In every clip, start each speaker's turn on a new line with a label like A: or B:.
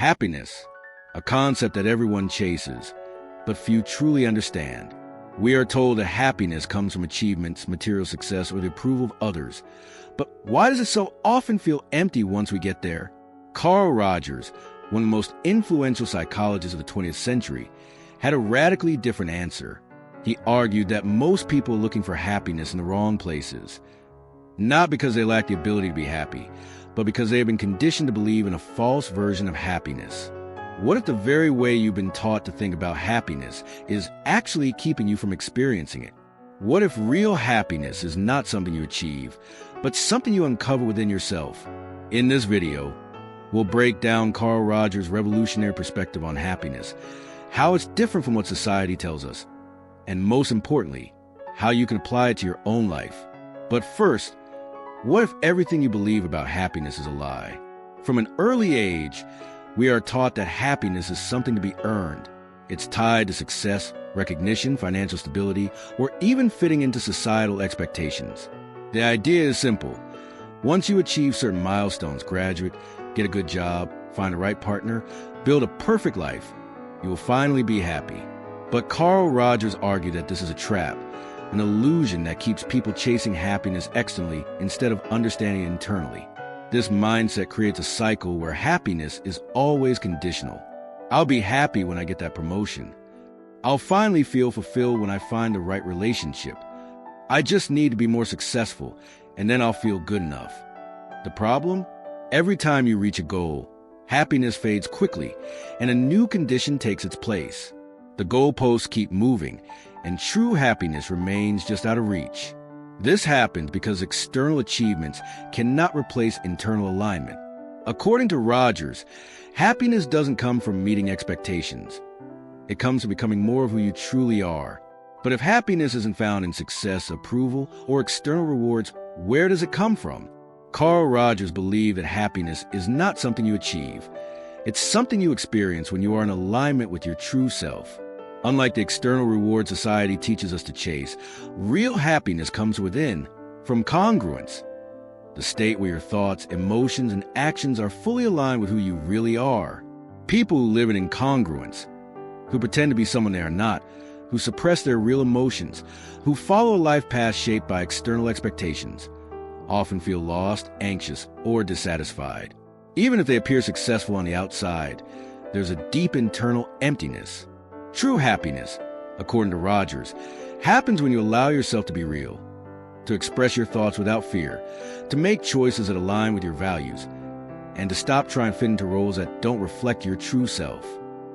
A: Happiness, a concept that everyone chases, but few truly understand. We are told that happiness comes from achievements, material success, or the approval of others. But why does it so often feel empty once we get there? Carl Rogers, one of the most influential psychologists of the 20th century, had a radically different answer. He argued that most people are looking for happiness in the wrong places, not because they lack the ability to be happy, but because they have been conditioned to believe in a false version of happiness. What if the very way you've been taught to think about happiness is actually keeping you from experiencing it? What if real happiness is not something you achieve, but something you uncover within yourself? In this video, we'll break down Carl Rogers' revolutionary perspective on happiness, how it's different from what society tells us, and most importantly, how you can apply it to your own life. But first, what if everything you believe about happiness is a lie? From an early age, we are taught that happiness is something to be earned. It's tied to success, recognition, financial stability, or even fitting into societal expectations. The idea is simple. Once you achieve certain milestones, graduate, get a good job, find the right partner, build a perfect life, you will finally be happy. But Carl Rogers argued that this is a trap, an illusion that keeps people chasing happiness externally instead of understanding it internally. This mindset creates a cycle where happiness is always conditional. I'll be happy when I get that promotion. I'll finally feel fulfilled when I find the right relationship. I just need to be more successful, and then I'll feel good enough. The problem? Every time you reach a goal, happiness fades quickly, and a new condition takes its place. The goalposts keep moving, and true happiness remains just out of reach. This happens because external achievements cannot replace internal alignment. According to Rogers, happiness doesn't come from meeting expectations. It comes from becoming more of who you truly are. But if happiness isn't found in success, approval, or external rewards, where does it come from? Carl Rogers believed that happiness is not something you achieve. It's something you experience when you are in alignment with your true self. Unlike the external reward society teaches us to chase, real happiness comes within, from congruence, the state where your thoughts, emotions, and actions are fully aligned with who you really are. People who live in incongruence, who pretend to be someone they are not, who suppress their real emotions, who follow a life path shaped by external expectations, often feel lost, anxious, or dissatisfied. Even if they appear successful on the outside, there's a deep internal emptiness. True happiness, according to Rogers, happens when you allow yourself to be real, to express your thoughts without fear, to make choices that align with your values, and to stop trying to fit into roles that don't reflect your true self.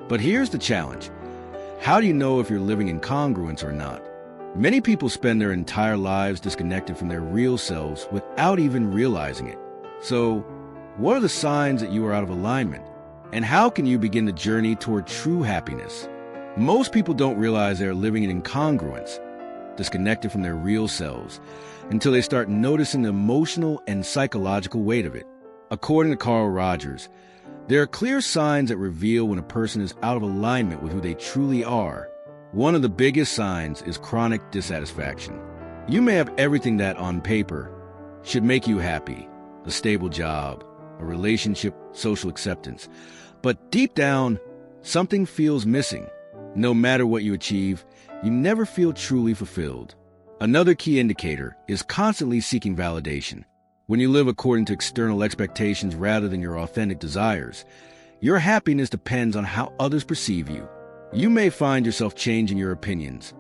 A: But here's the challenge. How do you know if you're living in congruence or not? Many people spend their entire lives disconnected from their real selves without even realizing it. So, what are the signs that you are out of alignment? And how can you begin the journey toward true happiness? Most people don't realize they are living in incongruence, disconnected from their real selves, until they start noticing the emotional and psychological weight of it. According to Carl Rogers, there are clear signs that reveal when a person is out of alignment with who they truly are. One of the biggest signs is chronic dissatisfaction. You may have everything that, on paper, should make you happy: a stable job, a relationship, social acceptance. But deep down, something feels missing. No matter what you achieve, you never feel truly fulfilled. Another key indicator is constantly seeking validation. When you live according to external expectations rather than your authentic desires, your happiness depends on how others perceive you. You may find yourself changing your opinions,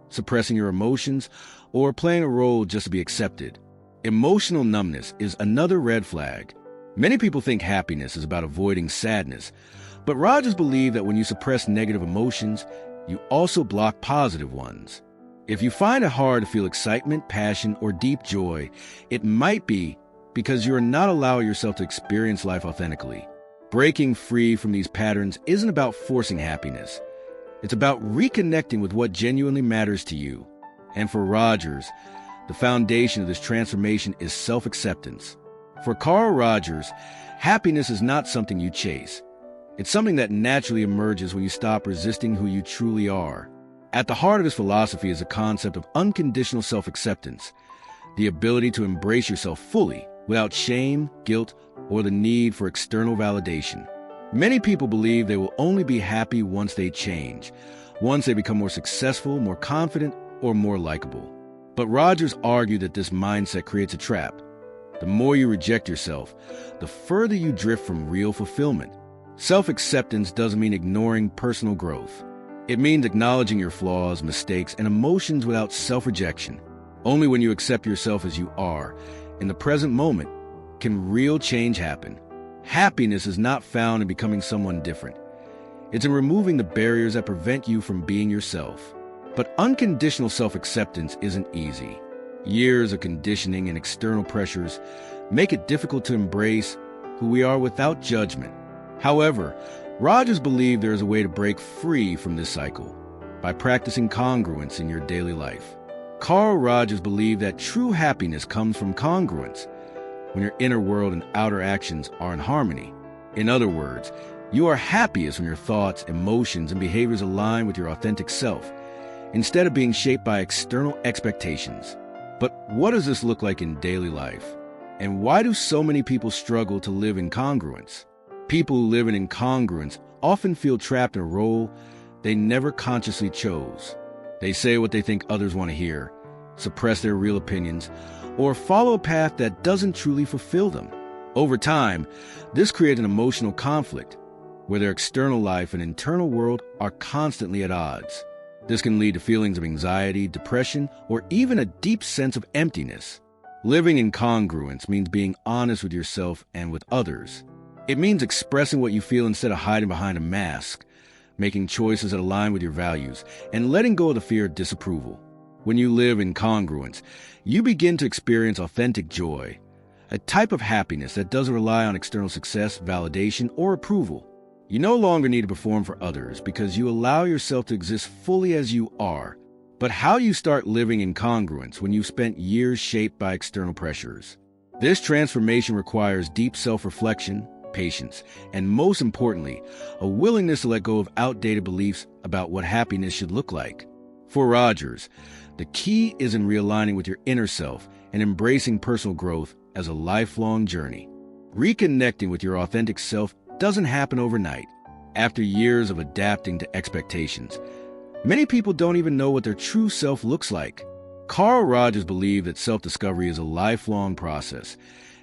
A: suppressing your emotions, or playing a role just to be accepted. Emotional numbness is another red flag. Many people think happiness is about avoiding sadness, but Rogers believed that when you suppress negative emotions, you also block positive ones. If you find it hard to feel excitement, passion, or deep joy, it might be because you are not allowing yourself to experience life authentically. Breaking free from these patterns isn't about forcing happiness. It's about reconnecting with what genuinely matters to you. And for Rogers, the foundation of this transformation is self-acceptance. For Carl Rogers, happiness is not something you chase. It's something that naturally emerges when you stop resisting who you truly are. At the heart of this philosophy is a concept of unconditional self-acceptance, the ability to embrace yourself fully without shame, guilt, or the need for external validation. Many people believe they will only be happy once they change, once they become more successful, more confident, or more likable. But Rogers argued that this mindset creates a trap. The more you reject yourself, the further you drift from real fulfillment. Self-acceptance doesn't mean ignoring personal growth. It means acknowledging your flaws, mistakes, and emotions without self-rejection. Only when you accept yourself as you are, in the present moment, can real change happen. Happiness is not found in becoming someone different. It's in removing the barriers that prevent you from being yourself. But unconditional self-acceptance isn't easy. Years of conditioning and external pressures make it difficult to embrace who we are without judgment. However, Rogers believed there is a way to break free from this cycle by practicing congruence in your daily life. Carl Rogers believed that true happiness comes from congruence, when your inner world and outer actions are in harmony. In other words, you are happiest when your thoughts, emotions, and behaviors align with your authentic self, instead of being shaped by external expectations. But what does this look like in daily life? And why do so many people struggle to live in congruence? People who live in incongruence often feel trapped in a role they never consciously chose. They say what they think others want to hear, suppress their real opinions, or follow a path that doesn't truly fulfill them. Over time, this creates an emotional conflict where their external life and internal world are constantly at odds. This can lead to feelings of anxiety, depression, or even a deep sense of emptiness. Living in congruence means being honest with yourself and with others. It means expressing what you feel instead of hiding behind a mask, making choices that align with your values, and letting go of the fear of disapproval. When you live in congruence, you begin to experience authentic joy, a type of happiness that doesn't rely on external success, validation, or approval. You no longer need to perform for others because you allow yourself to exist fully as you are. But how do you start living in congruence when you've spent years shaped by external pressures? This transformation requires deep self-reflection, patience, and most importantly, a willingness to let go of outdated beliefs about what happiness should look like. For Rogers, the key is in realigning with your inner self and embracing personal growth as a lifelong journey. Reconnecting with your authentic self doesn't happen overnight. After years of adapting to expectations, many people don't even know what their true self looks like. Carl Rogers believed that self-discovery is a lifelong process,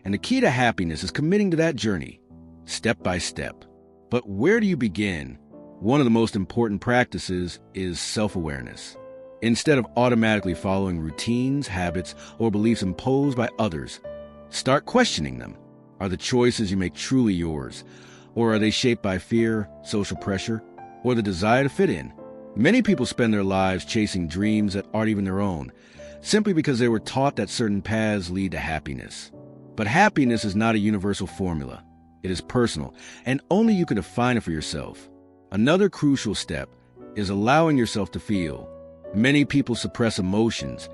A: and the key to happiness is committing to that journey, step by step. But where do you begin? One of the most important practices is self-awareness. Instead of automatically following routines, habits, or beliefs imposed by others, start questioning them. Are the choices you make truly yours? Or are they shaped by fear, social pressure, or the desire to fit in? Many people spend their lives chasing dreams that aren't even their own, simply because they were taught that certain paths lead to happiness. But happiness is not a universal formula. It is personal, and only you can define it for yourself. Another crucial step is allowing yourself to feel. Many people suppress emotions,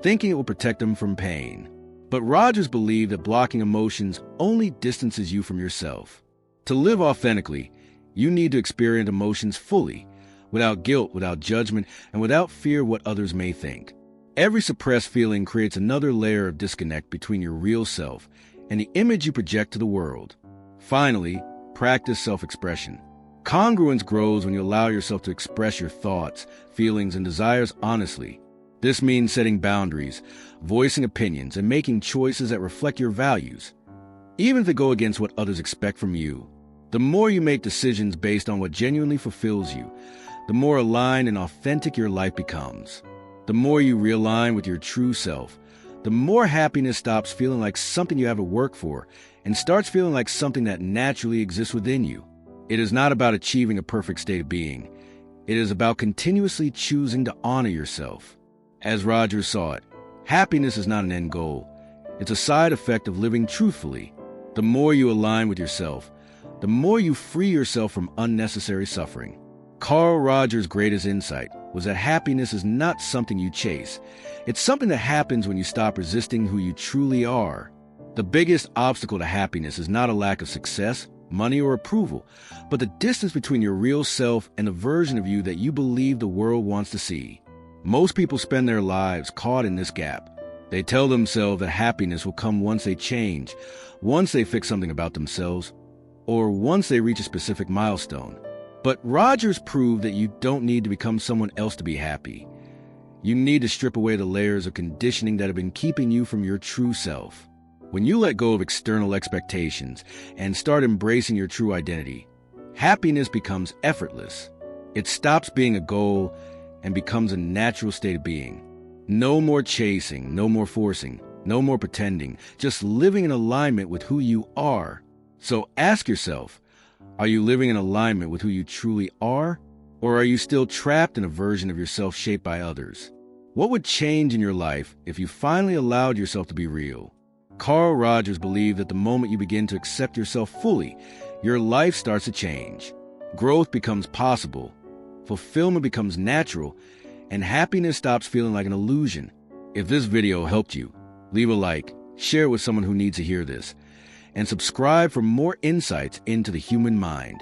A: thinking it will protect them from pain. But Rogers believed that blocking emotions only distances you from yourself. To live authentically, you need to experience emotions fully, without guilt, without judgment, and without fear of what others may think. Every suppressed feeling creates another layer of disconnect between your real self and the image you project to the world. Finally, practice self-expression. Congruence grows when you allow yourself to express your thoughts, feelings, and desires honestly. This means setting boundaries, voicing opinions, and making choices that reflect your values, even if they go against what others expect from you. The more you make decisions based on what genuinely fulfills you, the more aligned and authentic your life becomes. The more you realign with your true self, the more happiness stops feeling like something you have to work for and starts feeling like something that naturally exists within you. It is not about achieving a perfect state of being. It is about continuously choosing to honor yourself. As Rogers saw it, happiness is not an end goal. It's a side effect of living truthfully. The more you align with yourself, the more you free yourself from unnecessary suffering. Carl Rogers' greatest insight was that happiness is not something you chase. It's something that happens when you stop resisting who you truly are. The biggest obstacle to happiness is not a lack of success, money, or approval, but the distance between your real self and the version of you that you believe the world wants to see. Most people spend their lives caught in this gap. They tell themselves that happiness will come once they change, once they fix something about themselves, or once they reach a specific milestone. But Rogers proved that you don't need to become someone else to be happy. You need to strip away the layers of conditioning that have been keeping you from your true self. When you let go of external expectations and start embracing your true identity, happiness becomes effortless. It stops being a goal and becomes a natural state of being. No more chasing, no more forcing, no more pretending, just living in alignment with who you are. So ask yourself, are you living in alignment with who you truly are? Or are you still trapped in a version of yourself shaped by others? What would change in your life if you finally allowed yourself to be real? Carl Rogers believed that the moment you begin to accept yourself fully, your life starts to change. Growth becomes possible, fulfillment becomes natural, and happiness stops feeling like an illusion. If this video helped you, leave a like, share it with someone who needs to hear this, and subscribe for more insights into the human mind.